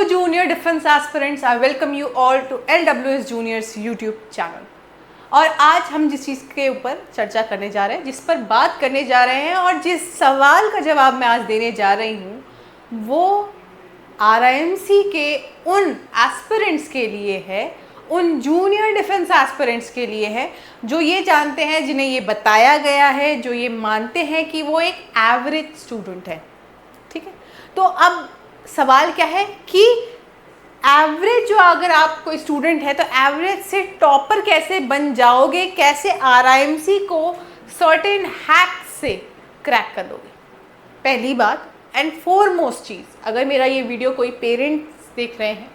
Hello junior defense aspirants, I welcome you all to LWS Juniors YouTube channel। और आज हम जिस चीज़ के ऊपर चर्चा करने जा रहे हैं, जिस पर बात करने जा रहे हैं और जिस सवाल का जवाब मैं आज देने जा रही हूँ, वो RIMC के उन एस्पिरेंट्स के लिए है, उन जूनियर डिफेंस एस्पिरेंट्स के लिए है जो ये जानते हैं, जिन्हें ये बताया गया है, जो ये मानते हैं कि वो एक एवरेज स्टूडेंट है। ठीक है, तो अब सवाल क्या है कि एवरेज जो अगर आप कोई स्टूडेंट है तो एवरेज से टॉपर कैसे बन जाओगे, कैसे RIMC को सर्टेन हैक्स से क्रैक कर दोगे। पहली बात एंड फॉरमोस्ट चीज़, अगर मेरा ये वीडियो कोई पेरेंट्स देख रहे हैं,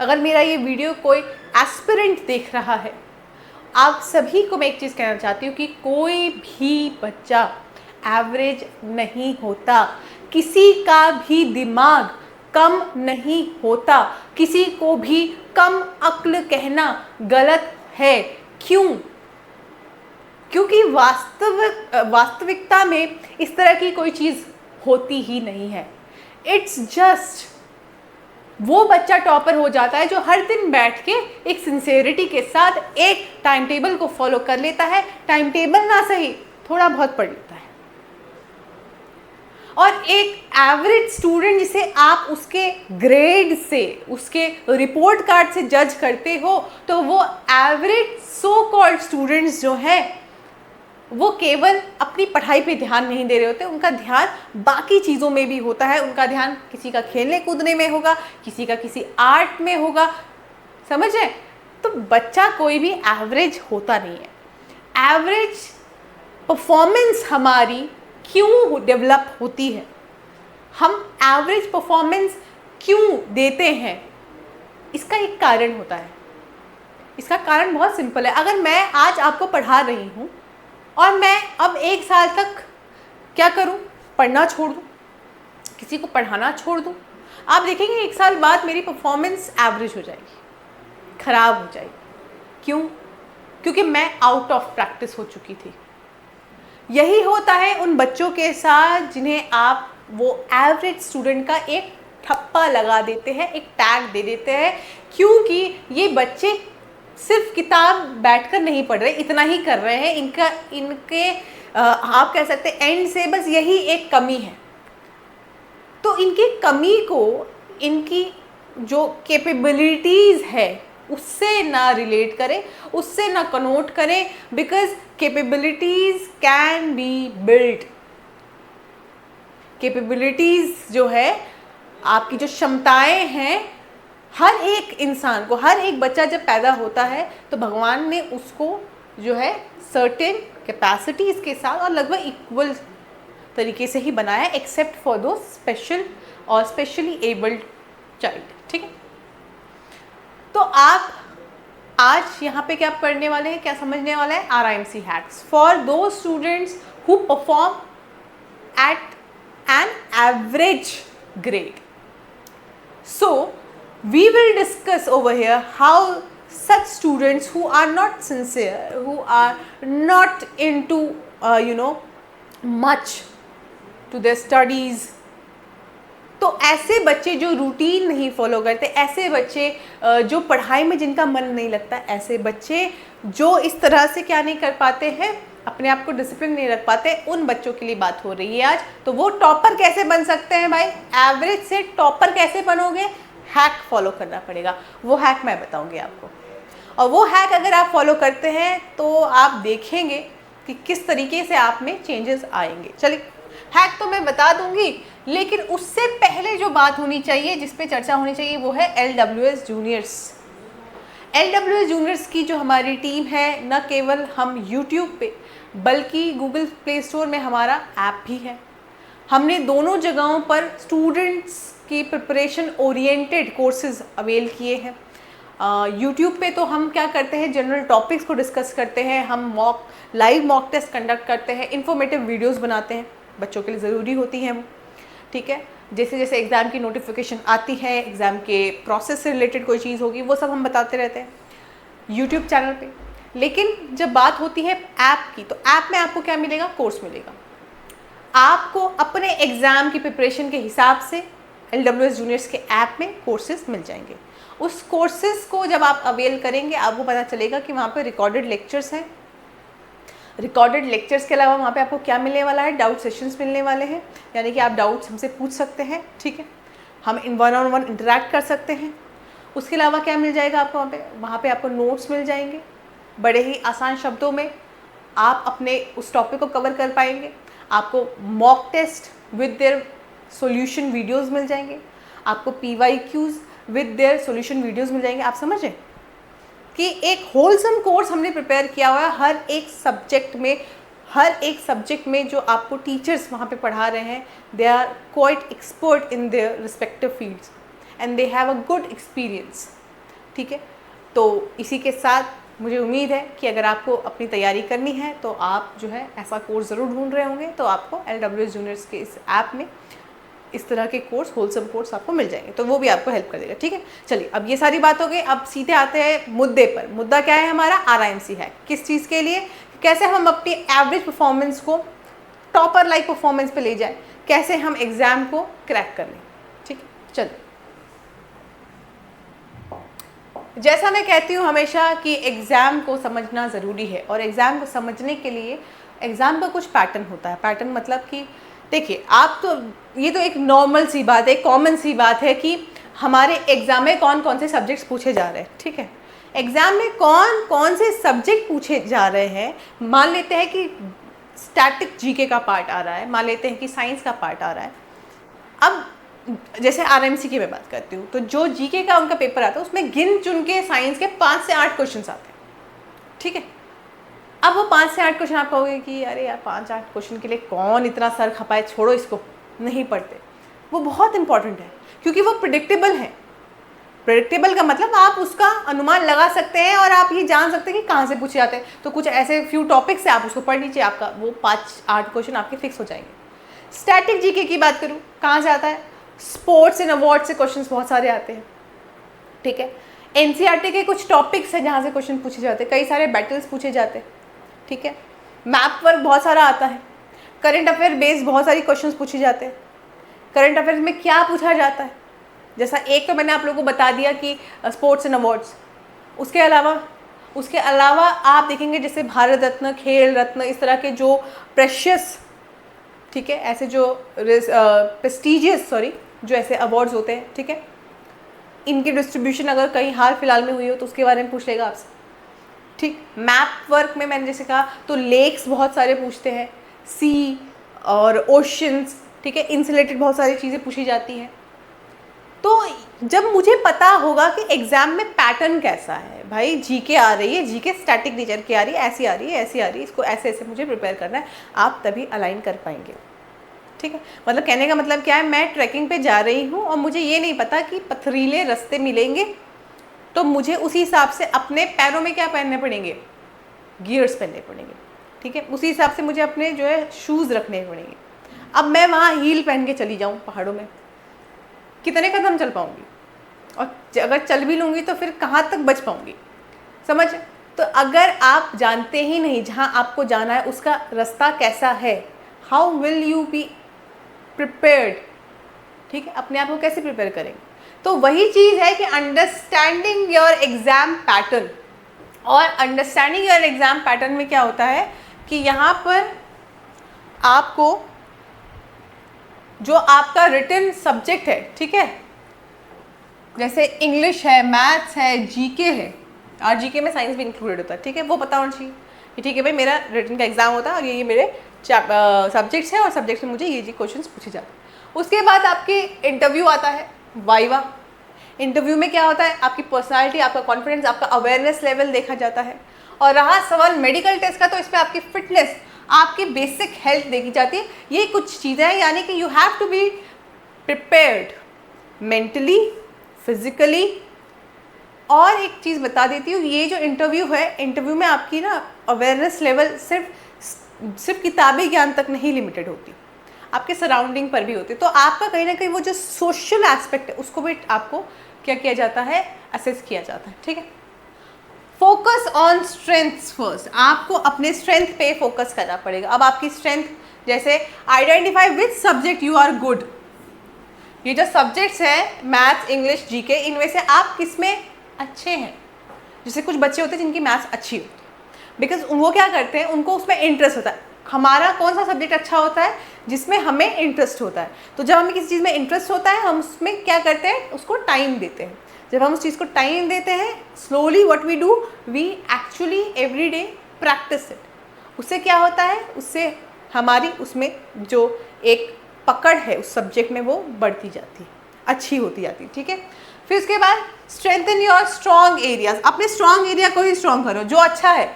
अगर मेरा ये वीडियो कोई एस्पिरेंट देख रहा है, आप सभी को मैं एक चीज़ कहना चाहती हूँ कि कोई भी बच्चा एवरेज नहीं होता, किसी का भी दिमाग कम नहीं होता, किसी को भी कम अक्ल कहना गलत है। क्यों? क्योंकि वास्तविकता में इस तरह की कोई चीज़ होती ही नहीं है। इट्स जस्ट वो बच्चा टॉपर हो जाता है जो हर दिन बैठ के एक सिंसेरिटी के साथ एक टाइम टेबल को फॉलो कर लेता है, टाइम टेबल ना सही थोड़ा बहुत पढ़ लेता है। और एक एवरेज स्टूडेंट जिसे आप उसके ग्रेड से, उसके रिपोर्ट कार्ड से जज करते हो, तो वो एवरेज सो कॉल्ड स्टूडेंट्स जो हैं वो केवल अपनी पढ़ाई पे ध्यान नहीं दे रहे होते, उनका ध्यान बाकी चीज़ों में भी होता है। उनका ध्यान किसी का खेलने कूदने में होगा, किसी का किसी आर्ट में होगा। समझे? तो बच्चा कोई भी एवरेज होता नहीं है। एवरेज परफॉर्मेंस हमारी क्यों डेवलप होती है, हम एवरेज परफॉर्मेंस क्यों देते हैं, इसका एक कारण होता है। इसका कारण बहुत सिंपल है। अगर मैं आज आपको पढ़ा रही हूँ और मैं अब 1 साल तक क्या करूँ, पढ़ना छोड़ दूँ, किसी को पढ़ाना छोड़ दूँ, आप देखेंगे 1 साल बाद मेरी परफॉर्मेंस एवरेज हो जाएगी, ख़राब हो जाएगी। क्यों? क्योंकि मैं आउट ऑफ प्रैक्टिस हो चुकी थी। यही होता है उन बच्चों के साथ जिन्हें आप वो एवरेज स्टूडेंट का एक ठप्पा लगा देते हैं, एक टैग दे देते हैं, क्योंकि ये बच्चे सिर्फ किताब बैठकर नहीं पढ़ रहे, इतना ही कर रहे हैं। इनके आप कह सकते हैं एंड से बस यही एक कमी है। तो इनकी कमी को, इनकी जो कैपेबिलिटीज़ है उससे ना रिलेट करें, उससे ना कनोट करें, because capabilities can be built. Capabilities जो है, आपकी जो क्षमताएं हैं, हर एक इंसान को, हर एक बच्चा जब पैदा होता है तो भगवान ने उसको जो है सर्टेन कैपेसिटीज़ के साथ और लगभग इक्वल तरीके से ही बनाया, एक्सेप्ट फॉर दो स्पेशल और स्पेशली एबल्ड चाइल्ड। ठीक है, तो आप आज यहाँ पे क्या पढ़ने वाले हैं, क्या समझने वाले हैं? RIMC हैक्स फॉर दो students who perform at an average grade. So we will discuss over here how such students who are not sincere, who are not into much to their studies, तो ऐसे बच्चे जो routine नहीं follow करते, ऐसे बच्चे जो पढ़ाई में जिनका मन नहीं लगता, ऐसे बच्चे जो इस तरह से क्या नहीं कर पाते हैं, अपने आप को डिसिप्लिन नहीं रख पाते, उन बच्चों के लिए बात हो रही है आज। तो वो टॉपर कैसे बन सकते हैं भाई? एवरेज से टॉपर कैसे बनोगे? हैक फॉलो करना पड़ेगा। वो हैक मैं बताऊंगी आपको, और वो हैक अगर आप फॉलो करते हैं तो आप देखेंगे कि किस तरीके से आप में चेंजेस आएंगे। चलिए, हैक तो मैं बता दूंगी, लेकिन उससे पहले जो बात होनी चाहिए, जिस पे चर्चा होनी चाहिए, वो है LWS जूनियर्स। LWS जूनियर्स की जो हमारी टीम है, न केवल हम YouTube पे बल्कि गूगल प्ले स्टोर में हमारा ऐप भी है। हमने दोनों जगहों पर स्टूडेंट्स की प्रिपरेशन ओरिएंटेड कोर्सेज अवेल किए हैं। यूट्यूब पे तो हम क्या करते हैं, जनरल टॉपिक्स को डिस्कस करते हैं, हम लाइव मॉक टेस्ट कंडक्ट करते हैं, इन्फॉर्मेटिव वीडियोस बनाते हैं, बच्चों के लिए ज़रूरी होती हैं वो। ठीक है, जैसे जैसे एग्ज़ाम की नोटिफिकेशन आती है, एग्ज़ाम के प्रोसेस से रिलेटेड कोई चीज़ होगी, वो सब हम बताते रहते हैं यूट्यूब चैनल पे। लेकिन जब बात होती है ऐप की, तो ऐप में आपको क्या मिलेगा? कोर्स मिलेगा। आपको अपने एग्ज़ाम की प्रिपरेशन के हिसाब से LWS जूनियर्स के ऐप में कोर्सेज मिल जाएंगे। उस कोर्सेज को जब आप अवेल करेंगे आपको पता चलेगा कि वहाँ पे रिकॉर्डेड लेक्चर्स हैं। रिकॉर्डेड लेक्चर्स के अलावा वहाँ पे आपको क्या मिलने वाला है, डाउट सेशंस मिलने वाले हैं, यानी कि आप डाउट्स हमसे पूछ सकते हैं, ठीक है, हम इन 1-on-1 इंटरेक्ट कर सकते हैं। उसके अलावा क्या मिल जाएगा आपको वहाँ पे आपको नोट्स मिल जाएंगे, बड़े ही आसान शब्दों में आप अपने उस टॉपिक को कवर कर पाएंगे। आपको mock test with their solution videos मिल जाएंगे, आपको PYQs with their solution videos मिल जाएंगे। आप समझें कि एक होलसम कोर्स हमने प्रिपेयर किया हुआ है हर एक सब्जेक्ट में जो आपको टीचर्स वहाँ पे पढ़ा रहे हैं, they are quite expert in their respective fields and they have a good experience, ठीक है। तो इसी के साथ मुझे उम्मीद है कि अगर आपको अपनी तैयारी करनी है तो आप जो है ऐसा कोर्स ज़रूर ढूंढ रहे होंगे, तो आपको LWS जूनियर्स के इस ऐप में इस तरह के कोर्स, होलसम कोर्स आपको मिल जाएंगे, तो वो भी आपको हेल्प कर देगा, ठीक है। चलिए अब ये सारी बात हो गई, अब सीधे आते हैं मुद्दे पर। मुद्दा क्या है हमारा, RIMC है। किस चीज़ के लिए, कैसे हम अपनी एवरेज परफॉर्मेंस को टॉपर लाइक परफॉर्मेंस पे ले जाए, कैसे हम एग्ज़ाम को क्रैक कर लें, ठीक है। चलिए, जैसा मैं कहती हूँ हमेशा कि एग्ज़ाम को समझना ज़रूरी है, और एग्ज़ाम को समझने के लिए एग्ज़ाम का कुछ पैटर्न होता है। पैटर्न मतलब कि देखिए, आप तो ये तो एक नॉर्मल सी बात है, कॉमन सी बात है कि हमारे एग्ज़ाम में कौन कौन से सब्जेक्ट्स पूछे जा रहे हैं, ठीक है। एग्ज़ाम में कौन कौन से सब्जेक्ट पूछे जा रहे हैं, मान लेते हैं कि स्टैटिक GK का पार्ट आ रहा है, मान लेते हैं कि साइंस का पार्ट आ रहा है। अब जैसे RIMC की मैं बात करती हूँ, तो जो GK का उनका पेपर आता है उसमें गिन चुन के साइंस के 5 से 8 क्वेश्चन आते हैं, ठीक है। अब वो 5 से 8 क्वेश्चन आप कहोगे कि अरे यार 5-8 क्वेश्चन के लिए कौन इतना सर खपाए, छोड़ो इसको, नहीं पढ़ते। वो बहुत इंपॉर्टेंट है क्योंकि वो प्रेडिक्टेबल है। प्रेडिक्टेबल का मतलब आप उसका अनुमान लगा सकते हैं और आप ये जान सकते हैं कि कहाँ से पूछे जाते हैं। तो कुछ ऐसे फ्यू टॉपिक्स से आप उसको पढ़ लीजिए, आपका वो 5-8 क्वेश्चन आपके फिक्स हो जाएंगे। स्टैटिक GK की बात करूँ, कहाँ से आता है, स्पोर्ट्स एंड अवार्ड से क्वेश्चन बहुत सारे आते हैं, ठीक है। NCERT के कुछ टॉपिक्स हैं जहाँ से क्वेश्चन पूछे जाते हैं, कई सारे बैटल्स पूछे जाते हैं, ठीक है। मैप वर्क बहुत सारा आता है, करंट अफेयर बेस्ड बहुत सारी क्वेश्चंस पूछे जाते हैं। करंट अफेयर्स में क्या पूछा जाता है, जैसा एक तो मैंने आप लोगों को बता दिया कि स्पोर्ट्स एंड अवार्ड्स, उसके अलावा आप देखेंगे जैसे भारत रत्न, खेल रत्न, इस तरह के जो प्रेशियस, ठीक है, ऐसे जो प्रेस्टीजियस जो ऐसे अवार्ड्स होते हैं, ठीक है, इनकी डिस्ट्रीब्यूशन अगर कहीं हाल फिलहाल में हुई हो तो उसके बारे में पूछ लेगा आपसे, ठीक। मैप वर्क में मैंने जैसे कहा तो लेक्स बहुत सारे पूछते हैं, सी और ओशंस, ठीक है, इनसे रिलेटेड बहुत सारी चीज़ें पूछी जाती हैं। तो जब मुझे पता होगा कि एग्ज़ाम में पैटर्न कैसा है, भाई GK आ रही है, GK स्टैटिक नेचर की आ रही है, ऐसी आ रही है, ऐसी आ रही है, इसको ऐसे ऐसे मुझे प्रिपेयर करना है, आप तभी अलाइन कर पाएंगे, ठीक है। मतलब कहने का मतलब क्या है, मैं ट्रैकिंग पे जा रही हूँ और मुझे ये नहीं पता कि पथरीले रास्ते मिलेंगे, तो मुझे उसी हिसाब से अपने पैरों में क्या पहनने पड़ेंगे, गियर्स पहनने पड़ेंगे, ठीक है। उसी हिसाब से मुझे अपने जो है शूज़ रखने पड़ेंगे। अब मैं वहाँ हील पहन के चली जाऊँ पहाड़ों में, कितने कदम चल पाऊँगी, और अगर चल भी लूँगी तो फिर कहाँ तक बच पाऊँगी, समझ। तो अगर आप जानते ही नहीं जहाँ आपको जाना है उसका रास्ता कैसा है, how will you be prepared, ठीक है, अपने आप को कैसे प्रिपेयर करेंगे। तो वही चीज़ है कि अंडरस्टैंडिंग योर एग्ज़ाम पैटर्न, और अंडरस्टैंडिंग योर एग्ज़ाम पैटर्न में क्या होता है कि यहाँ पर आपको जो आपका रिटन सब्जेक्ट है, ठीक है, जैसे इंग्लिश है, मैथ्स है, GK है, और GK में साइंस भी इंक्लूडेड होता है, ठीक है, वो पता होना चाहिए कि ठीक है भाई मेरा रिटन का एग्ज़ाम होता है और ये मेरे सब्जेक्ट्स हैं और सब्जेक्ट्स में मुझे ये क्वेश्चंस पूछे जाते हैं। उसके बाद आपके इंटरव्यू आता है, वाइवा। इंटरव्यू में क्या होता है, आपकी पर्सनालिटी, आपका कॉन्फिडेंस, आपका अवेयरनेस लेवल देखा जाता है। और रहा सवाल मेडिकल टेस्ट का, तो इस पर आपकी फिटनेस, आपकी बेसिक हेल्थ देखी जाती है। ये कुछ चीज़ें हैं, यानी कि you have to be prepared mentally, physically. और एक चीज़ बता देती हूँ, ये जो इंटरव्यू है, इंटरव्यू में आपकी ना अवेयरनेस लेवल सिर्फ किताबी ज्ञान तक नहीं लिमिटेड होती, आपके सराउंडिंग पर भी होती है। तो आपका कहीं ना कहीं वो जो सोशल एस्पेक्ट है उसको भी आपको क्या किया जाता है, असेस किया जाता है, ठीक है। फोकस ऑन स्ट्रेंथ्स फर्स्ट, आपको अपने स्ट्रेंथ पे फोकस करना पड़ेगा। अब आपकी स्ट्रेंथ, जैसे identify which subject you are good, ये जो सब्जेक्ट्स हैं मैथ्स, इंग्लिश, जीके, इनमें से आप किस में अच्छे हैं? जैसे कुछ बच्चे होते हैं जिनकी मैथ्स अच्छी होती है, बिकॉज वो क्या करते हैं, उनको उसमें इंटरेस्ट होता है। हमारा कौन सा सब्जेक्ट अच्छा होता है? जिसमें हमें इंटरेस्ट होता है। तो जब हमें किसी चीज़ में इंटरेस्ट होता है, हम उसमें क्या करते हैं, उसको टाइम देते हैं। जब हम उस चीज़ को टाइम देते हैं, slowly what we do, we actually every day practice it. उससे क्या होता है, उससे हमारी उसमें जो एक पकड़ है उस सब्जेक्ट में वो बढ़ती जाती है, अच्छी होती जाती है। ठीक है, फिर उसके बाद स्ट्रेंथन योर स्ट्रॉन्ग एरियाज। अपने स्ट्रॉन्ग एरिया को ही स्ट्रॉन्ग करो। जो अच्छा है,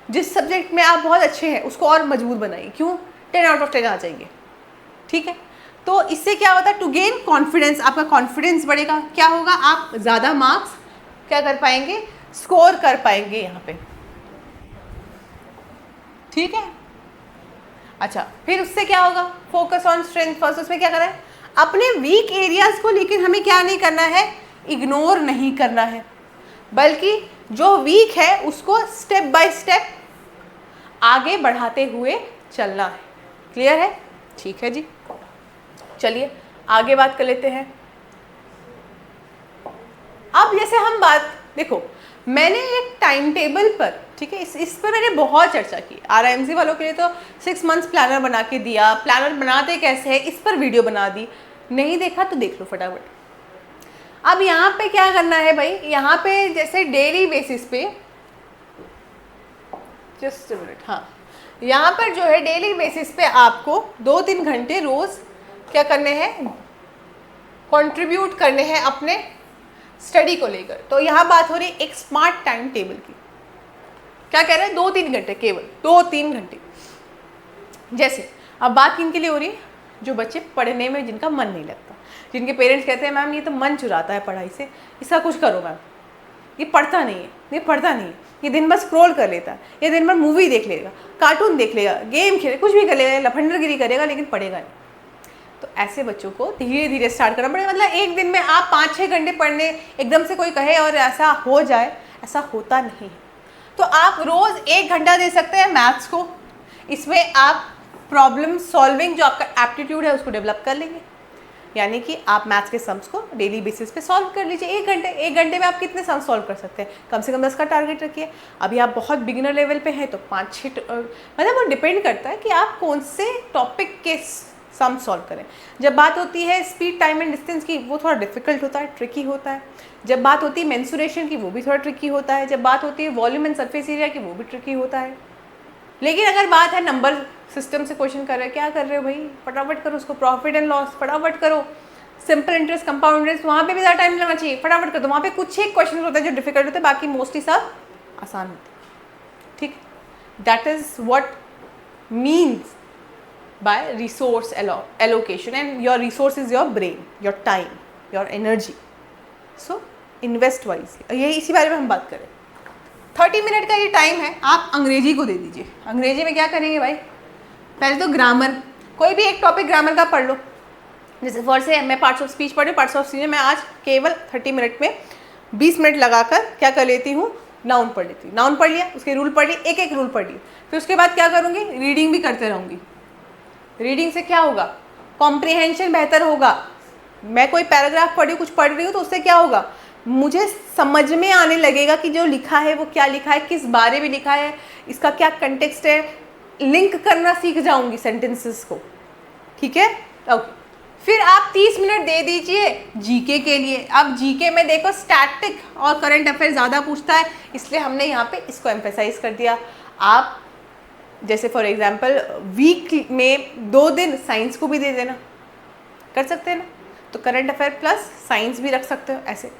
जिस सब्जेक्ट में आप बहुत अच्छे हैं, उसको और मजबूत बनाइए। क्यों? 10 आउट ऑफ 10 आ जाएंगे। ठीक है, तो इससे क्या होता है, टू गेन कॉन्फिडेंस, आपका कॉन्फिडेंस बढ़ेगा। क्या होगा, आप ज़्यादा मार्क्स क्या कर पाएंगे, स्कोर कर पाएंगे यहाँ पे। ठीक है, अच्छा, फिर उससे क्या होगा, फोकस ऑन स्ट्रेंथ फर्स्ट। उसमें क्या करना है, अपने वीक एरियाज को, लेकिन हमें क्या नहीं करना है, इग्नोर नहीं करना है, बल्कि जो वीक है उसको स्टेप बाय स्टेप आगे बढ़ाते हुए चलना है। क्लियर है? ठीक है जी, चलिए आगे बात कर लेते हैं। अब जैसे हम बात देखो, मैंने एक टाइम टेबल पर, ठीक है, इस पर मैंने बहुत चर्चा की। RIMC वालों के लिए तो 6 मंथ्स प्लानर बना के दिया। प्लानर बनाते कैसे है, इस पर वीडियो बना दी। नहीं देखा तो देख लो फटाफट। अब यहाँ पे क्या करना है भाई, यहाँ पे जैसे डेली बेसिस पे, जस्ट अ मिनट, हाँ, यहाँ पर जो है डेली बेसिस पे आपको 2-3 घंटे रोज क्या करने हैं, कंट्रीब्यूट करने हैं अपने स्टडी को लेकर। तो यहाँ बात हो रही है एक स्मार्ट टाइम टेबल की। क्या कह रहे हैं, 2-3 घंटे, केवल 2-3 घंटे। जैसे अब बात किन के लिए हो रही है, जो बच्चे पढ़ने में जिनका मन नहीं लगता, जिनके पेरेंट्स कहते हैं मैम ये तो मन चुराता है पढ़ाई से, इसका कुछ करो मैम, ये पढ़ता नहीं है, ये पढ़ता नहीं है, ये दिन भर स्क्रॉल कर लेता है, ये दिन भर मूवी देख लेगा, कार्टून देख लेगा, गेम खेले, कुछ भी कर लेगा, लफंडरगिरी करेगा, लेकिन पढ़ेगा नहीं। तो ऐसे बच्चों को धीरे धीरे स्टार्ट करना पड़ेगा। मतलब एक दिन में आप 5-6 घंटे पढ़ने एकदम से कोई कहे और ऐसा हो जाए, ऐसा होता नहीं है। तो आप रोज़ 1 घंटा दे सकते हैं मैथ्स को। इसमें आप प्रॉब्लम सॉल्विंग, जो आपका एप्टीट्यूड है, उसको डेवलप कर लेंगे। यानी कि आप मैथ्स के सम्स को डेली बेसिस पे सॉल्व कर लीजिए। 1 घंटे में आप कितने सम सॉल्व कर सकते हैं, कम से कम 10 का टारगेट रखिए। अभी आप बहुत बिगिनर लेवल पे हैं तो 5-6, मतलब वो डिपेंड करता है कि आप कौन से टॉपिक के सम सॉल्व करें। जब बात होती है स्पीड, टाइम एंड डिस्टेंस की, वो थोड़ा डिफिकल्ट होता है, ट्रिकी होता है। जब बात होती है मेंसुरेशन की, वो भी थोड़ा ट्रिकी होता है। जब बात होती है वॉल्यूम एंड सरफेस एरिया की, वो भी ट्रिकी होता है। लेकिन अगर बात है नंबर सिस्टम से क्वेश्चन कर रहे हैं, क्या कर रहे हो भाई, फटाफट करो उसको। प्रॉफिट एंड लॉस फटाफट करो। सिंपल इंटरेस्ट, कंपाउंड इंटरेस्ट, वहाँ पे भी ज़्यादा टाइम लगना चाहिए, फटाफट कर दो। वहाँ पे कुछ एक क्वेश्चन होता है जो डिफिकल्ट होते हैं, बाकी मोस्टली सब आसान होते हैं। ठीक, that is what means by resource allocation, and your resource is your brain, your time, your energy, so invest wisely। ये इसी बारे में हम बात करें। 30 मिनट का ये टाइम है, आप अंग्रेजी को दे दीजिए। अंग्रेजी में क्या करेंगे भाई, पहले तो ग्रामर, कोई भी एक टॉपिक ग्रामर का पढ़ लो। जैसे फर्स्ट से मैं पार्ट्स ऑफ स्पीच पढ़ रही हूँ, पार्ट्स ऑफ स्पीच में मैं आज केवल 30 मिनट में 20 मिनट लगाकर क्या कर लेती हूँ, नाउन पढ़ लेती हूँ। नाउन पढ़ लिया, उसके रूल पढ़ लिए, एक रूल पढ़ लिए। फिर उसके बाद क्या करूँगी, रीडिंग भी करते रहूँगी। रीडिंग से क्या होगा, कॉम्प्रिहेंशन बेहतर होगा। मैं कोई पैराग्राफ पढ़ी, कुछ पढ़ रही हूँ, तो उससे क्या होगा, मुझे समझ में आने लगेगा कि जो लिखा है वो क्या लिखा है, किस बारे में लिखा है, इसका क्या कंटेक्स्ट है। लिंक करना सीख जाऊंगी सेंटेंसेस को। ठीक है, ओके। फिर आप 30 मिनट दे दीजिए जीके के लिए। अब जीके में देखो स्टैटिक और करंट अफेयर ज़्यादा पूछता है, इसलिए हमने यहाँ पे इसको एम्फेसाइज कर दिया। आप जैसे फॉर एग्जांपल वीक में 2 दिन साइंस को भी दे देना, कर सकते हैं ना। तो करंट अफेयर प्लस साइंस भी रख सकते हो ऐसे।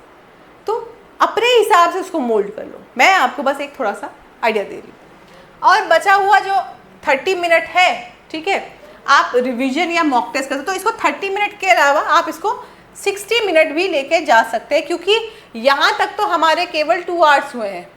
तो अपने हिसाब से उसको मोल्ड कर लो। मैं आपको बस एक थोड़ा सा आइडिया दे रही हूँ। और बचा हुआ जो 30 मिनट है, ठीक है, आप रिवीजन या मॉक टेस्ट कर सकते हो। तो इसको 30 मिनट के अलावा आप इसको 60 मिनट भी लेके जा सकते हैं, क्योंकि यहाँ तक तो हमारे केवल 2 आवर्स हुए हैं।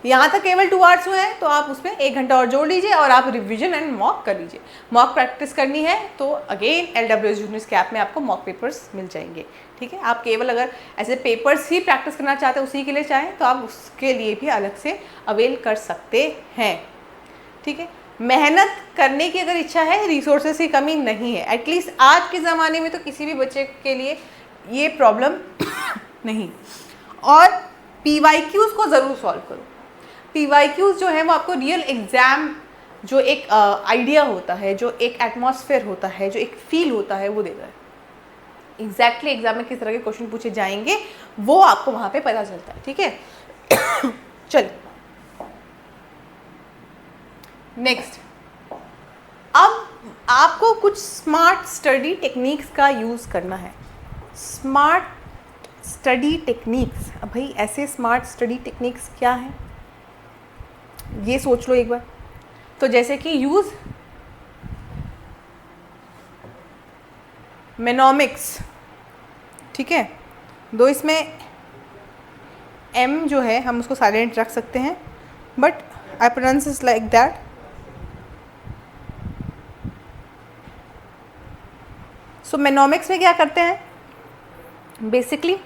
यहाँ तक केवल 2 आवर्स हुए हैं, तो आप उसमें 1 घंटा और जोड़ लीजिए और आप रिवीजन एंड मॉक कर लीजिए। मॉक प्रैक्टिस करनी है तो अगेन LWS जूनियर्स के ऐप में आपको मॉक पेपर्स मिल जाएंगे। ठीक है, आप केवल अगर ऐसे पेपर्स ही प्रैक्टिस करना चाहते हैं, उसी के लिए चाहें, तो आप उसके लिए भी अलग से अवेल कर सकते हैं। ठीक है, मेहनत करने की अगर इच्छा है, रिसोर्सेज की कमी नहीं है। एटलीस्ट आज के ज़माने में तो किसी भी बच्चे के लिए ये प्रॉब्लम नहीं। और PYQs को ज़रूर सॉल्व करो। PYQs जो है वो आपको रियल एग्ज़ाम जो एक आइडिया होता है, जो एक एटमॉस्फेयर होता है, जो एक फील होता है, वो देता है। एग्जैक्टली एग्जाम में किस तरह के क्वेश्चन पूछे जाएंगे वो आपको वहाँ पे पता चलता है, ठीक है। चलिए नेक्स्ट, अब आपको कुछ स्मार्ट स्टडी टेक्निक्स का यूज़ करना है। स्मार्ट स्टडी टेक्निक्स, अब भाई ऐसे स्मार्ट स्टडी टेक्निक्स क्या हैं ये सोच लो एक बार। तो जैसे कि यूज़ मेनोमिक्स, ठीक है, दो इसमें M जो है हम उसको साइलेंट रख सकते हैं, but I pronounce is like that. So mnemonics में क्या करते हैं बेसिकली,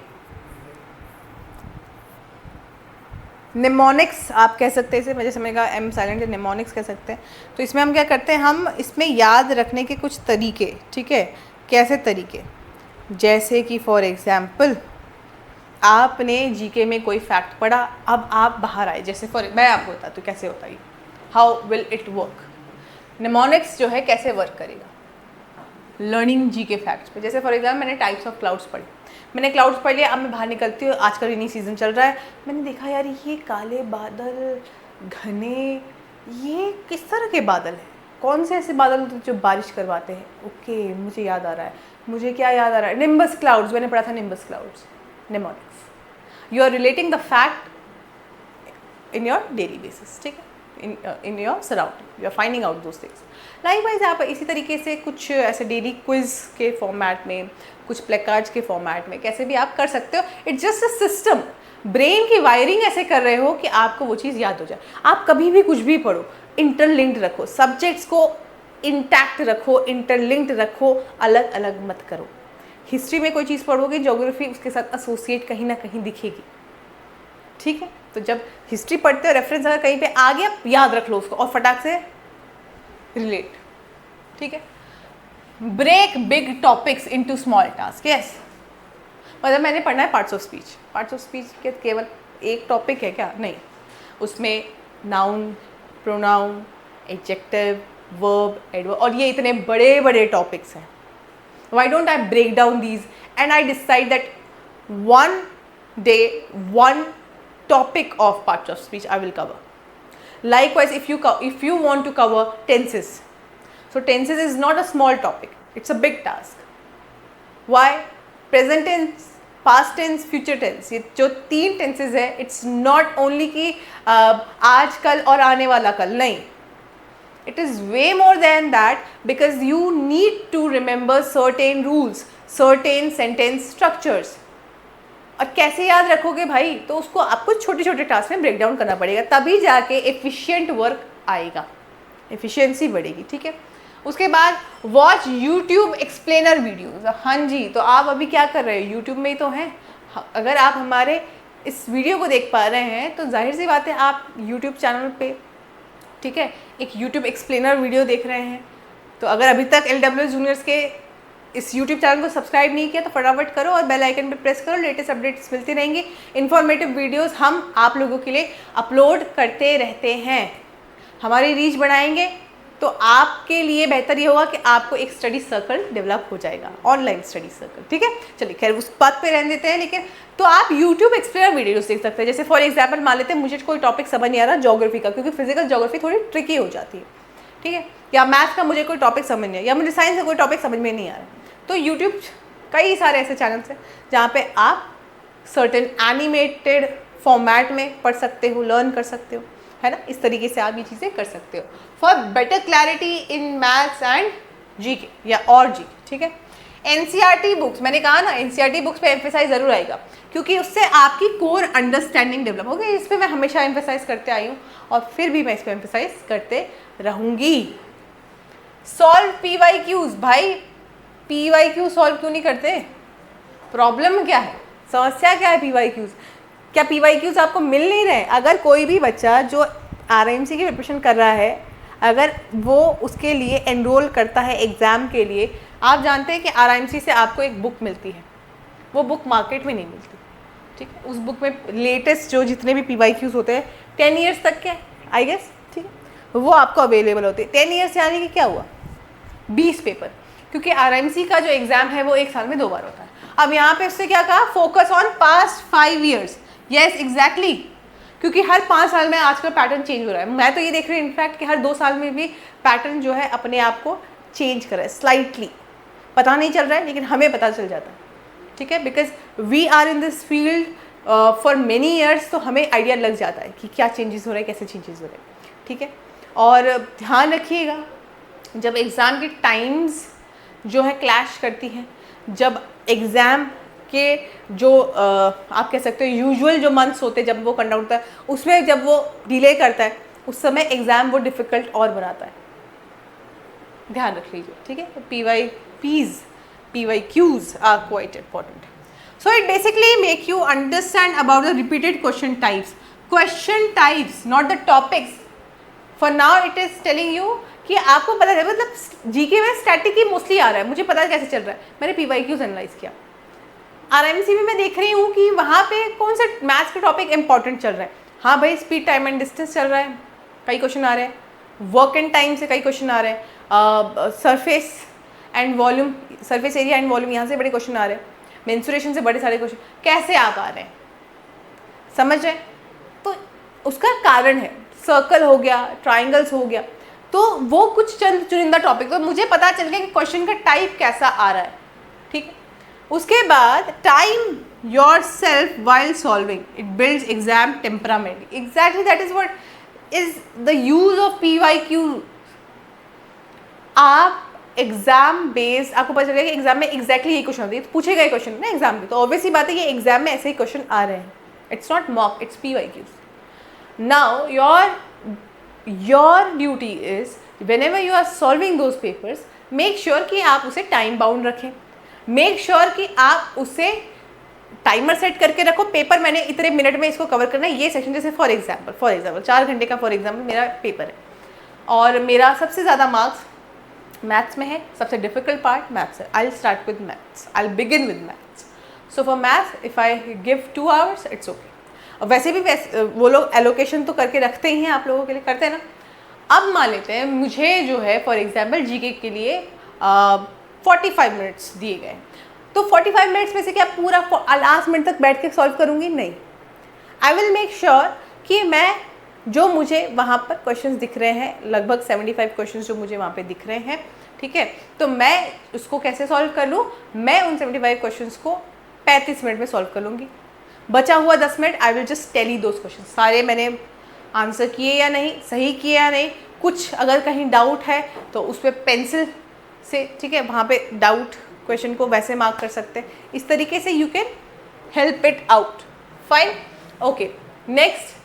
निमोनिक्स आप कह सकते हैं इसे, मुझे समझेगा M साइलेंट है, निमोनिक्स कह सकते हैं। तो इसमें हम क्या करते हैं, हम इसमें याद रखने के कुछ तरीके, ठीक है, कैसे तरीके, जैसे कि फॉर एग्जाम्पल आपने जीके में कोई फैक्ट पढ़ा, अब आप बाहर आए, जैसे फॉर मैं आपको बताती हूँ कैसे होता है, how will it work, mnemonics जो है कैसे वर्क करेगा लर्निंग जीके फैक्ट्स पे। जैसे फॉर एग्जाम्पल मैंने टाइप्स ऑफ क्लाउड्स पढ़े, मैंने क्लाउड्स पढ़ लिया, अब मैं बाहर निकलती हूँ, आजकल रेनी सीजन चल रहा है, मैंने देखा यार ये काले बादल, घने, ये किस तरह के बादल हैं, कौन से ऐसे बादल होते हैं जो बारिश करवाते हैं। ओके मुझे याद आ रहा है, मुझे क्या याद आ रहा है, निम्बस क्लाउड्स, मैंने पढ़ा था nimbus clouds, mnemonics. You are relating the fact in your daily basis, ठीक है, in your surrounding, you are finding out those things. Likewise आप इसी तरीके से कुछ ऐसे डेली क्विज के फॉर्मेट में, कुछ प्लेकार्ड्स के फॉर्मेट में कैसे भी आप कर सकते हो। It's just a system, brain की वायरिंग ऐसे कर रहे हो कि आपको वो चीज़ याद हो जाए। आप कभी भी कुछ भी पढ़ो, इंटरलिंक्ड रखो, सब्जेक्ट्स को इंटैक्ट रखो, इंटरलिंक्ड रखो, अलग अलग मत करो। हिस्ट्री में कोई चीज़ पढ़ोगे, ज्योग्राफी उसके साथ एसोसिएट कहीं ना कहीं दिखेगी, ठीक है। तो जब हिस्ट्री पढ़ते हो, रेफरेंस अगर कहीं पे आ गया, याद रख लो उसको और फटाक से रिलेट, ठीक है। Break big topics into small task, yes. मतलब मैंने पढ़ना है parts of speech, parts of speech के केवल एक टॉपिक है क्या, नहीं, उसमें noun, pronoun, adjective, verb, adverb, और ये इतने बड़े बड़े टॉपिक्स हैं। Why don't I break down these and I decide that one day one topic of parts of speech I will cover. Likewise, if you want to cover tenses, so tenses is not a small topic, it's a big task. Why? Present tense, past tense, future tense, ये जो तीन tenses है, it's not only कि आज कल और आने वाला कल, नहीं, it is way more than that, because you need to remember certain rules, certain sentence structures. और कैसे याद रखोगे भाई, तो उसको आपको छोटे छोटे टास्क में ब्रेक डाउन करना पड़ेगा, तभी जाके एफिशिएंट वर्क आएगा, एफिशिएंसी बढ़ेगी, ठीक है। उसके बाद वॉच यूट्यूब एक्सप्लेनर वीडियोस। हाँ जी, तो आप अभी क्या कर रहे हो, यूट्यूब में ही तो हैं। अगर आप हमारे इस वीडियो को देख पा रहे हैं तो जाहिर सी बात है आप यूट्यूब चैनल पे, ठीक है, एक यूट्यूब एक्सप्लेनर वीडियो देख रहे हैं। तो अगर अभी तक LWS जूनियर्स के इस YouTube चैनल को सब्सक्राइब नहीं किया तो फटाफट करो और बेल आइकन पे प्रेस करो, लेटेस्ट अपडेट्स मिलती रहेंगी। इन्फॉर्मेटिव वीडियोस हम आप लोगों के लिए अपलोड करते रहते हैं। हमारी रीच बढ़ाएंगे तो आपके लिए बेहतर ये होगा कि आपको एक स्टडी सर्कल डेवलप हो जाएगा, ऑनलाइन स्टडी सर्कल, ठीक है। चलिए खैर उस बात पे रहने देते हैं, लेकिन तो आप यूट्यूब एक्सप्लेनर वीडियोस देख सकते हैं। जैसे फॉर एग्जाम्पल मान लेते हैं मुझे कोई टॉपिक समझ नहीं आ रहा ज्योग्राफी का, क्योंकि फिजिकल ज्योग्राफी थोड़ी ट्रिकी हो जाती है, ठीक है, या मैथ्स का मुझे कोई टॉपिक समझ नहीं है, या मुझे साइंस का कोई टॉपिक समझ में नहीं आ रहा है, तो यूट्यूब कई सारे ऐसे चैनल्स हैं जहाँ पे आप सर्टेन एनिमेटेड फॉर्मेट में पढ़ सकते हो, लर्न कर सकते हो, है ना। इस तरीके से आप ये चीज़ें कर सकते हो for better clarity in maths and GK या और जीके, ठीक है। NCERT बुक्स, मैंने कहा ना NCERT बुक्स पे एम्फेसाइज जरूर आएगा, क्योंकि उससे आपकी कोर अंडरस्टैंडिंग डेवलप होगी। इस पर मैं हमेशा एम्फेसाइज करते आई हूँ और फिर भी मैं इस पर एम्फेसाइज करते रहूँगी। सॉल्व PYQs, भाई PYQ सॉल्व क्यों नहीं करते, प्रॉब्लम क्या है, समस्या क्या है PYQs? क्या PYQs आपको मिल नहीं रहे? अगर कोई भी बच्चा जो RIMC की प्रिपरेशन कर रहा है अगर वो उसके लिए एनरोल करता है एग्ज़ाम के लिए, आप जानते हैं कि RIMC से आपको एक बुक मिलती है, वो बुक मार्केट में नहीं मिलती, ठीक है। उस बुक में लेटेस्ट जो जितने भी PYQs होते हैं 10 ईयर्स तक के आई गेस, ठीक है, वो आपको अवेलेबल होते हैं। 10 ईयर्स यानी कि क्या हुआ, 20 पेपर, क्योंकि RIMC का जो एग्ज़ाम है वो 1 साल में 2 बार होता है। अब यहाँ पे उससे क्या कहा, focus on past 5 years. Yes exactly, क्योंकि हर 5 साल में आजकल पैटर्न चेंज हो रहा है। मैं तो ये देख रही हूँ इनफैक्ट कि हर 2 साल में भी पैटर्न जो है अपने आप को चेंज कर रहा है स्लाइटली, पता नहीं चल रहा है लेकिन हमें पता चल जाता है, ठीक है, because we are in this field for many years, तो हमें आइडिया लग जाता है कि क्या चेंजेस हो रहे हैं, कैसे चेंजेस हो रहे हैं, ठीक है। और ध्यान रखिएगा, जब एग्ज़ाम की टाइम्स जो है क्लैश करती हैं, जब एग्ज़ाम के जो आप कह सकते हो यूजुअल जो मंथ्स होते हैं जब वो कंडक्ट होता है, उसमें जब वो डिले करता है, उस समय एग्ज़ाम वो डिफ़िकल्ट और बनाता है, ध्यान रख लीजिए, ठीक है। PYQs are quite important. So it basically make you understand about the repeated question types, not the topics. For now it is telling you कि आपको पता है, मतलब जीके में स्टैटिक ही मोस्टली आ रहा है, मुझे पता है कैसे चल रहा है, मैंने PYQs एनालाइज किया। RIMC में मैं देख रही हूँ कि वहाँ पे कौन सा मैथ्स का टॉपिक इंपॉर्टेंट चल रहा है। हाँ भाई, स्पीड टाइम एंड डिस्टेंस चल रहा है, कई क्वेश्चन आ रहे हैं, वर्क एंड टाइम से कई क्वेश्चन आ रहे हैं, surface and volume, surface area and volume, यहाँ से बड़े क्वेश्चन आ रहे हैं, मेंसुरेशन से बड़े सारे क्वेश्चन कैसे आप आ रहे हैं, समझ रहे हैं। तो उसका कारण है, सर्कल हो गया, ट्राइंगल्स हो गया, तो वो कुछ चंद चुनिंदा टॉपिक, तो मुझे पता चल गया कि क्वेश्चन का टाइप कैसा आ रहा है, ठीक है। उसके बाद time your self while solving, it builds exam temperament. Exactly that is what is the use of PYQ। आप एग्जाम बेस्ड, आपको पता चलेगा कि एग्जाम में एग्जैक्टली यही क्वेश्चन होती है, तो पूछेगा ये क्वेश्चन ना एग्जाम में, तो ऑब्वियसली बात है ये एग्जाम में ऐसे ही क्वेश्चन आ रहे हैं, it's not mock, it's PYQs। Now your duty is whenever you are solving those papers, make sure कि आप उसे टाइम बाउंड रखें, मेक श्योर कि आप उसे टाइमर सेट करके रखो, पेपर मैंने इतने मिनट में इसको कवर करना है, ये सेक्शन, जैसे फॉर एग्जाम्पल 4 घंटे का फॉर एग्जाम्पल मेरा पेपर है, और मेरा सबसे ज़्यादा मार्क्स मैथ्स में है, सबसे डिफिकल्ट पार्ट मैथ्स है। I will start with maths, I will begin with maths. So for maths if I give 2 hours it's okay. वैसे भी वो लोग एलोकेशन तो करके रखते ही हैं, आप लोगों के लिए करते हैं ना। अब मान लेते हैं मुझे जो है फॉर एग्जाम्पल जीके के लिए 45 मिनट्स दिए गए, तो 45 मिनट्स में से क्या पूरा लास्ट मिनट तक बैठ के सॉल्व करूँगी, नहीं। आई विल मेक श्योर कि मैं जो मुझे वहाँ पर क्वेश्चंस दिख रहे हैं, लगभग 75 क्वेश्चंस जो मुझे वहाँ पे दिख रहे हैं, ठीक है, तो मैं उसको कैसे सॉल्व कर लूँ, मैं उन 75 क्वेश्चंस को 35 मिनट में सॉल्व कर लूँगी। बचा हुआ 10 minute I will just tell you those question, सारे मैंने आंसर किए या नहीं, सही किए या नहीं, कुछ अगर कहीं डाउट है तो उस पर पेंसिल से, ठीक है, वहाँ पे डाउट क्वेश्चन को वैसे मार्क कर सकते हैं। इस तरीके से you can help it out, fine, okay. Next,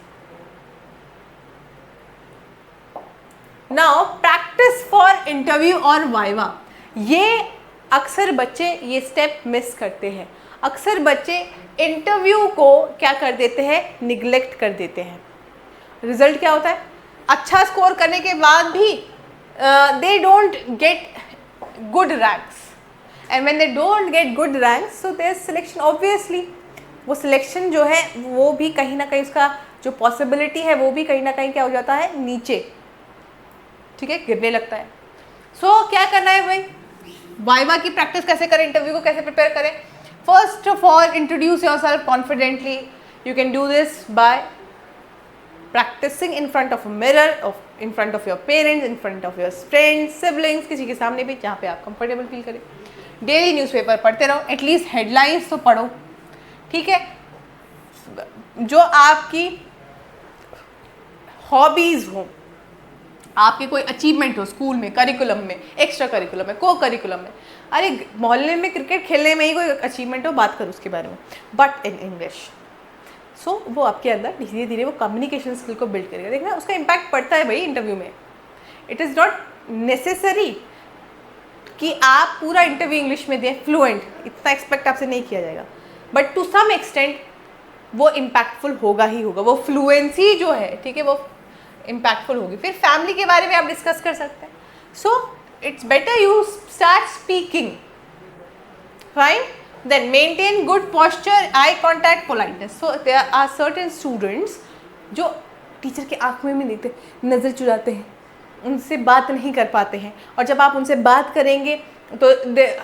now practice for interview और वाइवा। ये अक्सर बच्चे ये स्टेप मिस करते हैं, अक्सर बच्चे इंटरव्यू को क्या कर देते हैं, निगलेक्ट कर देते हैं। रिजल्ट क्या होता है, अच्छा स्कोर करने के बाद भी they don't get good ranks, and when they don't get good ranks so their selection, obviously वो सिलेक्शन जो है वो भी कहीं ना कहीं उसका जो पॉसिबिलिटी है वो भी कहीं ना कहीं क्या हो जाता है, नीचे, ठीक है, गिरने लगता है। सो क्या करना है भाई, वाइवा की प्रैक्टिस कैसे करें, इंटरव्यू को कैसे प्रिपेयर करें। First of all introduce yourself confidently. You can do this by practicing in front of a mirror, in front of your parents, in front of your friends, siblings, किसी के सामने भी जहाँ पे आप कंफर्टेबल फील करें। Daily newspaper पढ़ते रहो, एटलीस्ट हेडलाइंस तो पढ़ो, ठीक है। जो आपकी हॉबीज़ हो, आपके कोई अचीवमेंट हो स्कूल में, करिकुलम में, एक्स्ट्रा करिकुलम में, को करिकुलम में, अरे मोहल्ले में क्रिकेट खेलने में ही कोई अचीवमेंट हो, बात करो उसके बारे में, बट इन इंग्लिश। सो वो आपके अंदर धीरे धीरे वो कम्युनिकेशन स्किल को बिल्ड करेगा। देखना उसका इम्पैक्ट पड़ता है भाई इंटरव्यू में। इट इज़ नॉट नेसेसरी कि आप पूरा इंटरव्यू इंग्लिश में दें फ्लुएंट, इतना एक्सपेक्ट आपसे नहीं किया जाएगा, बट टू सम एक्सटेंट वो इम्पैक्टफुल होगा ही होगा। वो फ्लुएंसी जो है, ठीक है, वो इम्पैक्टफुल होगी। फिर फैमिली के बारे में आप डिस्कस कर सकते हैं। So it's better you start speaking, fine. Then maintain good posture, eye contact, politeness. So there are certain students जो टीचर के आँख में भी देखते, नज़र चुराते हैं, उनसे बात नहीं कर पाते हैं, और जब आप उनसे बात करेंगे तो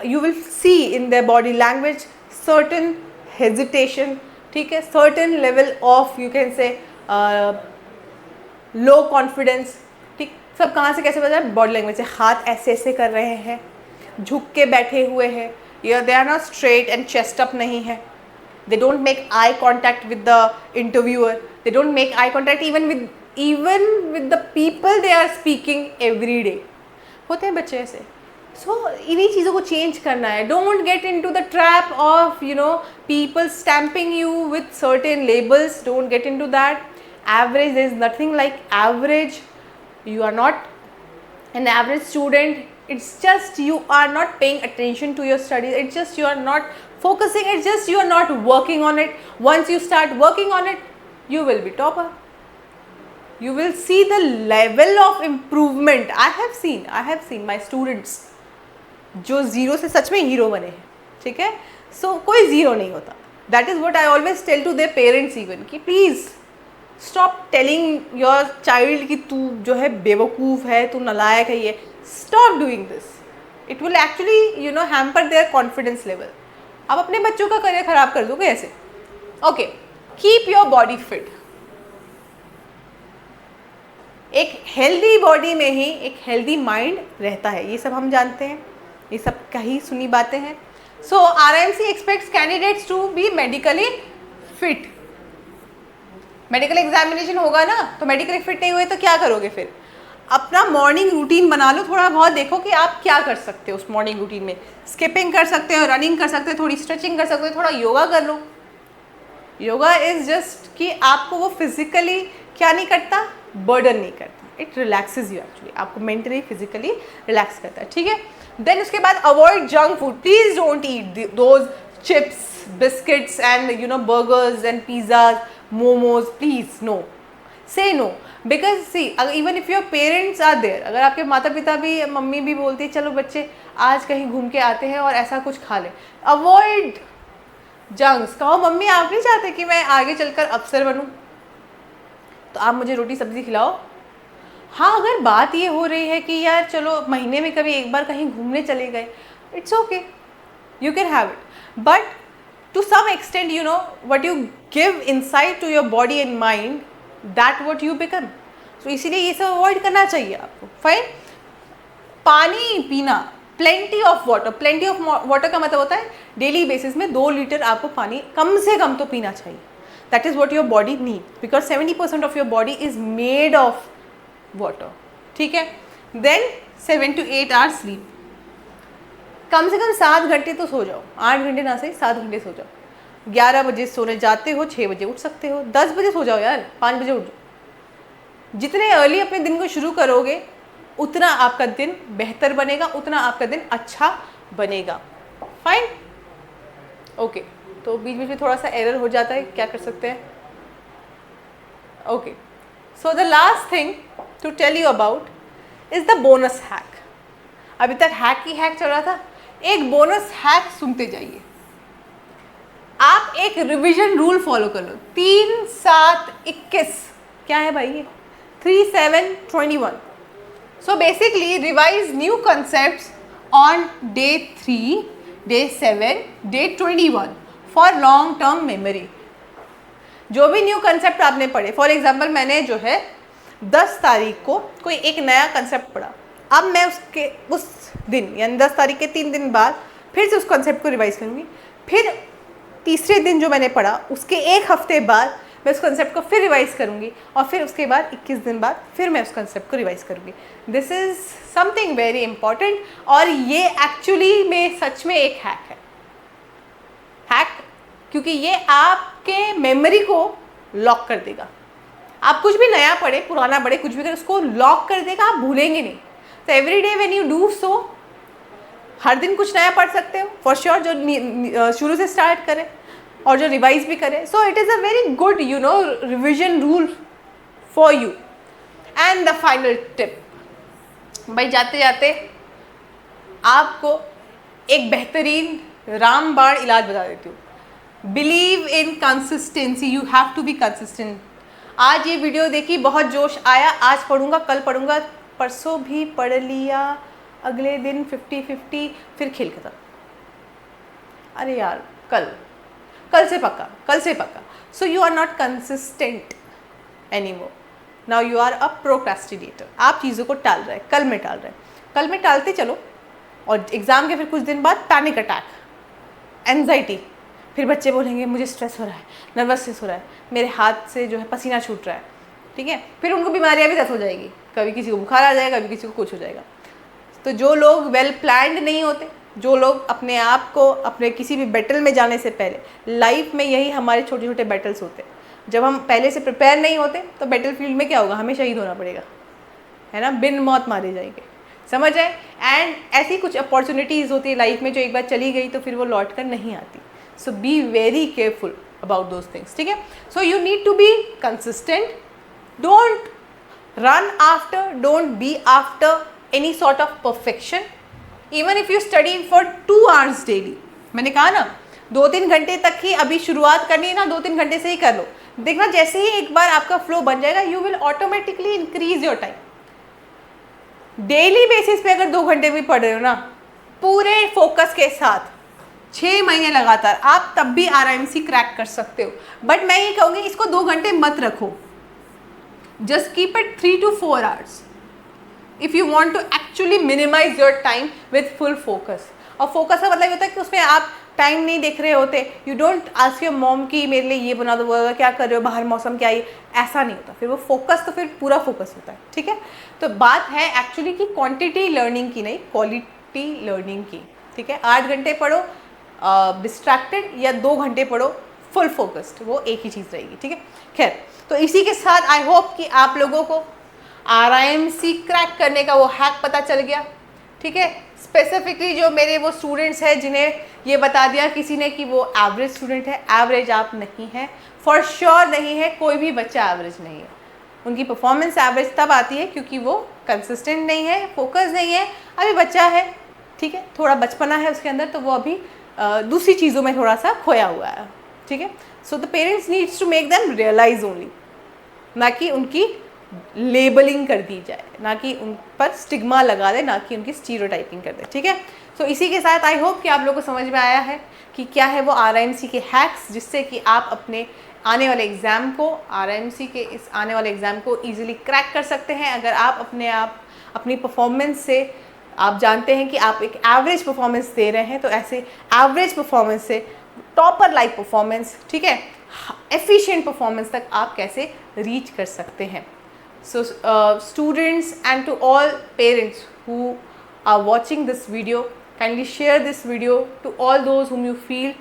you will see in their body language certain hesitation, ठीक है, certain level of you can say low confidence, ठीक। सब कहाँ से कैसे पता है? बॉडी लैंग्वेज से। हाथ ऐसे ऐसे कर रहे हैं, झुक के बैठे हुए हैं, या they are not straight and chest up नहीं है। They don't make eye contact with the interviewer, they don't make eye contact even with the people they are speaking every day. होते हैं बच्चे ऐसे। सो इन्हीं चीज़ों को चेंज करना है। Don't get into the trap of people stamping you with certain labels, don't get into that. Average, there is nothing like average. You are not an average student. It's just you are not paying attention to your studies. It's just you are not focusing. It's just you are not working on it. Once you start working on it, you will be topper. You will see the level of improvement. I have seen my students जो zero से सच में hero बने हैं, ठीक है। सो कोई zero नहीं होता। That is what I always tell to their parents even कि please stop telling your child कि तू जो है बेवकूफ़ है, तू नालायक है, ये stop doing this. It will actually hamper there confidence level. आप अपने बच्चों का करियर ख़राब कर दोगे ऐसे। Okay, keep your body fit. एक हेल्दी बॉडी में ही एक हेल्दी माइंड रहता है, ये सब हम जानते हैं, ये सब कहीं सुनी बातें हैं। So RIMC expects candidates to be medically fit. Medical examination होगा ना, तो मेडिकली फिट नहीं हुए तो क्या करोगे? फिर अपना मॉर्निंग रूटीन बना लो, थोड़ा बहुत देखो कि आप क्या कर सकते हो उस मॉर्निंग रूटीन में। स्किपिंग कर सकते हो, रनिंग कर सकते हो, थोड़ी स्ट्रेचिंग कर सकते हो, थोड़ा योगा कर लो। योगा इज़ जस्ट कि आपको वो फिजिकली क्या नहीं करता, बर्डन नहीं करता, इट रिलैक्सेस यू एक्चुअली, आपको मेंटली फिजिकली रिलैक्स करता है, ठीक है। देन उसके बाद avoid junk food. Please don't eat those chips, biscuits and burgers and pizzas, momos, please no, say no. Because see even if your parents are there, अगर आपके माता पिता भी, मम्मी भी बोलती है चलो बच्चे आज कहीं घूम के आते हैं और ऐसा कुछ खा लें, अवॉइड जंक्स। कहो मम्मी आप नहीं चाहते कि मैं आगे चलकर अफसर बनूं, तो आप मुझे रोटी सब्ज़ी खिलाओ। हाँ, अगर बात ये हो रही है कि यार चलो महीने में कभी एक बार कहीं घूमने चले गए, it's okay, you can have it, but to some extent what you give inside to your body and mind, that what you become. So इसीलिए ये सब अवॉइड करना चाहिए आपको। फाइन। पानी पीना, plenty of water. Plenty of water का मतलब होता है डेली बेसिस में 2 लीटर आपको पानी कम से कम तो पीना चाहिए। That is what your body need, because 70% of your body is made of water, ठीक है। Then 7 to 8 hours sleep. कम से कम 7 घंटे तो सो जाओ, 8 घंटे ना सही 7 घंटे सो जाओ। 11 बजे सोने जाते हो, 6 बजे उठ सकते हो, 10 बजे सो जाओ यार, 5 बजे उठ जाओ। जितने अर्ली अपने दिन को शुरू करोगे उतना आपका दिन बेहतर बनेगा, उतना आपका दिन अच्छा बनेगा। Fine, okay. तो बीच बीच में थोड़ा सा एरर हो जाता है, क्या कर सकते हैं। Okay, so the last thing to tell you about is the bonus hack. अभी तक हैक ही हैक चल रहा था, एक बोनस हैक सुनते जाइए। आप एक रिवीजन रूल फॉलो कर लो। 3, 7, 21 क्या है भाई ये? 3, 7, 21। So basically revise new concepts on day 3, day 7, day 21 for long term memory. जो भी न्यू कंसेप्ट आपने पढ़े, फॉर एग्जाम्पल मैंने जो है 10 तारीख को कोई एक नया कंसेप्ट पढ़ा, अब मैं उस दिन यानी 10 तारीख के 3 दिन बाद फिर से उस कॉन्सेप्ट को रिवाइज करूँगी। फिर तीसरे दिन जो मैंने पढ़ा उसके 1 हफ्ते बाद मैं उस कॉन्सेप्ट को फिर रिवाइज करूँगी, और फिर उसके बाद 21 दिन बाद फिर मैं उस कॉन्सेप्ट को रिवाइज करूँगी। This is something very important, और ये एक्चुअली में सच में एक हैक है। हैक क्योंकि ये आपके मेमोरी को लॉक कर देगा। आप कुछ भी नया पढ़े, पुराना पढ़े, कुछ भी करें, उसको लॉक कर देगा, आप भूलेंगे नहीं। तो every day when you do so, हर दिन कुछ नया पढ़ सकते हो फॉर श्योर, जो शुरू से स्टार्ट करें और जो रिवाइज भी करें। So it is a very good revision rule for you. And the final tip, भाई जाते जाते आपको एक बेहतरीन रामबाण इलाज बता देती हूँ। Believe in consistency, you have to be consistent. आज ये वीडियो देखी, बहुत जोश आया, आज पढ़ूंगा, कल पढ़ूंगा, परसों भी पढ़ लिया, अगले दिन 50-50, फिर खेल खत्म। अरे यार कल से पक्का। So you are not consistent any more, now you are a procrastinator. आप चीज़ों को टाल रहे हैं, कल में टालते चलो, और एग्ज़ाम के फिर कुछ दिन बाद पैनिक अटैक, एंजाइटी, फिर बच्चे बोलेंगे मुझे स्ट्रेस हो रहा है, नर्वसनेस हो रहा है, मेरे हाथ से जो है पसीना छूट रहा है, ठीक है, फिर उनको बीमारियाँ भी दस हो जाएगी, कभी किसी को बुखार आ जाएगा, कभी किसी को कुछ हो जाएगा। तो जो लोग वेल प्लान्ड नहीं होते, जो लोग अपने आप को अपने किसी भी बैटल में जाने से पहले, लाइफ में यही हमारे छोटे छोटे बैटल्स होते हैं, जब हम पहले से प्रिपेयर नहीं होते तो बैटल फील्ड में क्या होगा, हमें शहीद होना पड़ेगा, है ना, बिन मौत मारे जाएंगे, समझ आए। एंड ऐसी कुछ अपॉर्चुनिटीज़ होती है लाइफ में जो एक बार चली गई तो फिर वो लौट कर नहीं आती। So be very careful about those things, ठीक है। So you need to be consistent, don't run after, don't be after any sort of perfection, even if you study for 2 hours daily. मैंने कहा ना 2-3 घंटे तक ही अभी शुरुआत करनी है ना, 2-3 घंटे से ही कर लो, देखना जैसे ही एक बार आपका फ्लो बन जाएगा, you will automatically increase your time. Daily basis पे अगर 2 घंटे भी पढ़ रहे हो ना, पूरे फोकस के साथ 6 महीने लगातार, आप तब भी RIMC क्रैक कर सकते हो। बट मैं ये कहूँगी इसको 2 घंटे मत रखो, just keep it 3 to 4 hours if you want to actually minimize your time with full focus. और फोकस का मतलब ये होता है कि उसमें आप टाइम नहीं देख रहे होते, you don't ask your mom कि मेरे लिए ये बना दो, वो क्या कर रहे हो, बाहर मौसम क्या है, ऐसा नहीं होता। फिर वो फोकस तो फिर पूरा फोकस होता है, ठीक है। तो बात है एक्चुअली कि क्वांटिटी लर्निंग की नहीं, क्वालिटी लर्निंग की, ठीक है। 8 घंटे पढ़ो डिस्ट्रैक्टेड, या 2 घंटे पढ़ो फुल फोकस्ड, वो एक ही चीज़ रहेगी, ठीक है। खैर, तो इसी के साथ आई होप कि आप लोगों को RIMC क्रैक करने का वो हैक पता चल गया, ठीक है। स्पेसिफिकली जो मेरे वो स्टूडेंट्स हैं जिन्हें ये बता दिया किसी ने कि वो एवरेज स्टूडेंट है, एवरेज आप नहीं है, फॉर श्योर नहीं है, कोई भी बच्चा एवरेज नहीं है। उनकी परफॉर्मेंस एवरेज तब आती है क्योंकि वो कंसिस्टेंट नहीं है, फोकस नहीं है, अभी बच्चा है, ठीक है, थोड़ा बचपना है उसके अंदर, तो वो अभी दूसरी चीज़ों में थोड़ा सा खोया हुआ है, ठीक है। So the parents needs to make them realize only, ना कि उनकी लेबलिंग कर दी जाए, ना कि उन पर स्टिग्मा लगा दे, ना कि उनकी स्टीरियोटाइपिंग कर दे, ठीक है। सो इसी के साथ आई होप कि आप लोगों को समझ में आया है कि क्या है वो RIMC के हैक्स, जिससे कि आप अपने आने वाले एग्ज़ाम को, RIMC के इस आने वाले एग्ज़ाम को ईजिली क्रैक कर सकते हैं। अगर आप अपनी परफॉर्मेंस से आप जानते हैं कि आप एक एवरेज परफॉर्मेंस दे रहे हैं, तो ऐसे एवरेज परफॉर्मेंस से टॉपर लाइक परफॉर्मेंस, ठीक है, एफिशिएंट परफॉर्मेंस तक आप कैसे रीच कर सकते हैं। So students and to all parents who are watching this video, kindly share this video to all those whom you feel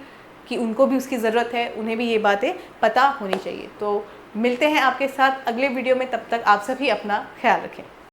कि उनको भी उसकी ज़रूरत है, उन्हें भी ये बातें पता होनी चाहिए। तो मिलते हैं आपके साथ अगले वीडियो में, तब तक आप सभी अपना ख्याल रखें।